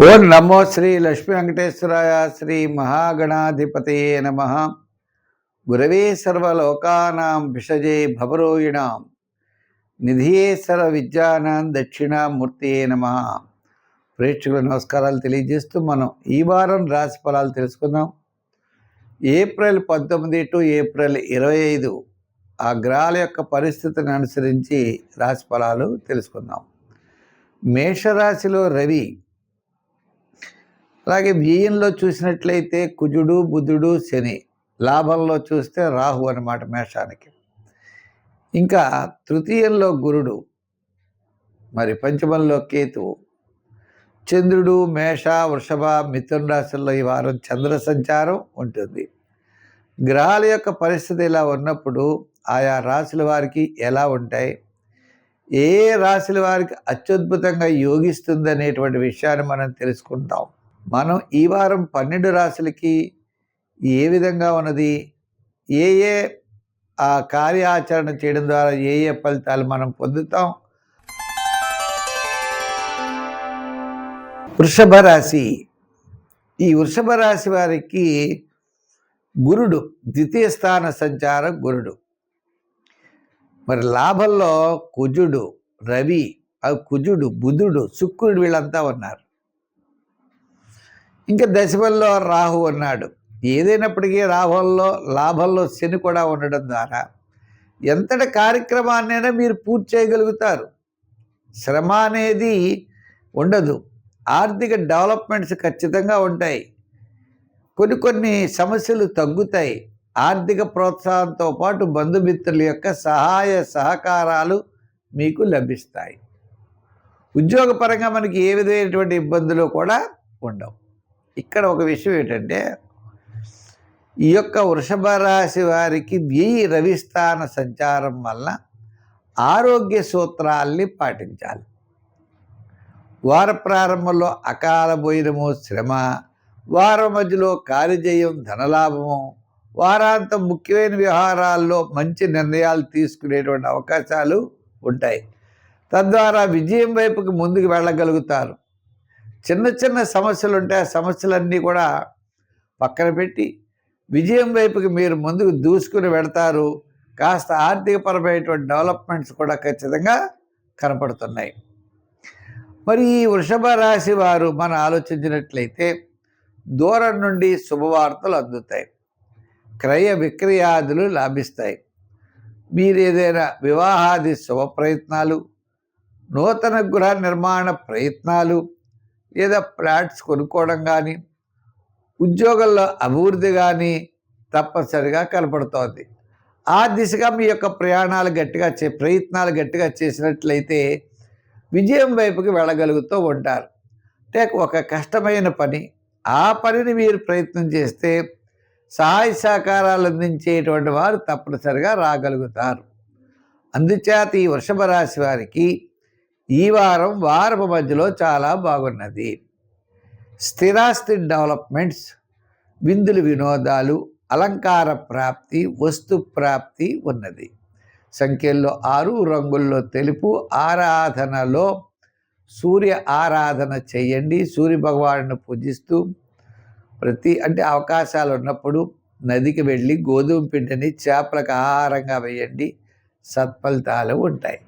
ఓం నమో శ్రీ లక్ష్మీ వెంకటేశ్వరాయ. శ్రీ మహాగణాధిపతయే నమః. గురవే సర్వలోకానాం విషజే భవరోగిణాం నిధియే సర్వ విద్యానాం దక్షిణామూర్తియే నమః. ప్రేక్షకుల నమస్కారాలు తెలియజేస్తూ మనం ఈ వారం రాశి ఫలాలు తెలుసుకుందాం. ఏప్రిల్ 19 టు ఏప్రిల్ 25 ఆ గ్రహాల యొక్క పరిస్థితిని అనుసరించి రాశి ఫలాలు తెలుసుకుందాం. మేషరాశిలో రవి, అలాగే వ్యయంలో చూసినట్లయితే కుజుడు, బుధుడు, శని, లాభంలో చూస్తే రాహు అన్నమాట మేషానికి. ఇంకా తృతీయంలో గురుడు, మరి పంచమంలో కేతువు, చంద్రుడు మేష, వృషభ, మిథున రాశుల్లో ఈ వారం చంద్ర సంచారం ఉంటుంది. గ్రహాల యొక్క పరిస్థితి ఇలా ఉన్నప్పుడు ఆయా రాశుల వారికి ఎలా ఉంటాయి, ఏ రాశుల వారికి అత్యద్భుతంగా యోగిస్తుంది అనేటువంటి విషయాన్ని మనం తెలుసుకుంటాం. మనం ఈ వారం 12 రాశులకి ఏ విధంగా ఉన్నది, ఏ ఆ కార్యాచరణ చేయడం ద్వారా ఏ ఫలితాలు మనం పొందుతాం. వృషభ రాశి, ఈ వృషభ రాశి వారికి గురుడు ద్వితీయ స్థాన సంచారం గురుడు. మరి లాభంలో కుజుడు, రవి, కుజుడు, బుధుడు, శుక్రుడు వీళ్ళంతా ఉన్నారు. ఇంకా దశమంలో రాహు ఉన్నాడు. ఏదైనప్పటికీ లాభంలో శని కూడా ఉండడం ద్వారా ఎంతటి కార్యక్రమాన్నైనా మీరు పూర్తి చేయగలుగుతారు. శ్రమ అనేది ఉండదు. ఆర్థిక డెవలప్మెంట్స్ ఖచ్చితంగా ఉంటాయి. కొన్ని సమస్యలు తగ్గుతాయి. ఆర్థిక ప్రోత్సాహంతో పాటు బంధుమిత్రుల యొక్క సహాయ సహకారాలు మీకు లభిస్తాయి. ఉద్యోగపరంగా మనకి ఏ విధమైనటువంటి ఇబ్బందులు కూడా ఉండవు. ఇక్కడ ఒక విషయం ఏంటంటే, ఈ యొక్క వృషభ రాశి వారికి రవి స్థాన సంచారం వల్ల ఆరోగ్య సూత్రాల్ని పాటించాలి. వార ప్రారంభంలో అకాల భోజనము, శ్రమ, వారం మధ్యలో కార్యజయం, ధనలాభము, వారాంతం ముఖ్యమైన వ్యవహారాల్లో మంచి నిర్ణయాలు తీసుకునేటువంటి అవకాశాలు ఉంటాయి. తద్వారా విజయం వైపుకి ముందుకు వెళ్ళగలుగుతారు. చిన్న సమస్యలు ఉంటే ఆ సమస్యలన్నీ కూడా పక్కన పెట్టి విజయం వైపుకి మీరు ముందుకు దూసుకుని వెడతారు. కాస్త ఆర్థికపరమైనటువంటి డెవలప్మెంట్స్ కూడా ఖచ్చితంగా కనపడుతున్నాయి. మరి ఈ వృషభ రాశి వారు మనం ఆలోచించినట్లయితే దూరం నుండి శుభవార్తలు అందుతాయి. క్రయ విక్రయాదులు లాభిస్తాయి. మీరు ఏదైనా వివాహాది శుభ ప్రయత్నాలు, నూతన గృహ నిర్మాణ ప్రయత్నాలు, లేదా ఫ్లాట్స్ కొనుక్కోవడం కానీ, ఉద్యోగంలో అభివృద్ధి కానీ తప్పనిసరిగా కనపడుతోంది. ఆ దిశగా మీ యొక్క ప్రయత్నాలు గట్టిగా చేసినట్లయితే విజయం వైపుకి వెళ్ళగలుగుతూ ఉంటారు. అంటే ఒక కష్టమైన పని, ఆ పనిని మీరు ప్రయత్నం చేస్తే సహాయ సహకారాలు అందించేటువంటి వారు తప్పనిసరిగా రాగలుగుతారు. అందుచేత ఈ వృషభ రాశి వారికి ఈ వారపు మధ్యలో చాలా బాగున్నది. స్థిరాస్తి డెవలప్మెంట్స్, విందులు వినోదాలు, అలంకార ప్రాప్తి, వస్తు ప్రాప్తి ఉన్నది. సంఖ్యల్లో 6, రంగుల్లో తెలుపు. ఆరాధనలో సూర్య ఆరాధన చేయండి. సూర్య భగవానుని పూజిస్తూ అవకాశాలు ఉన్నప్పుడు నదికి వెళ్ళి గోధుమ పిండిని చేపలకు ఆహారంగా వేయండి. సత్ఫలితాలు ఉంటాయి.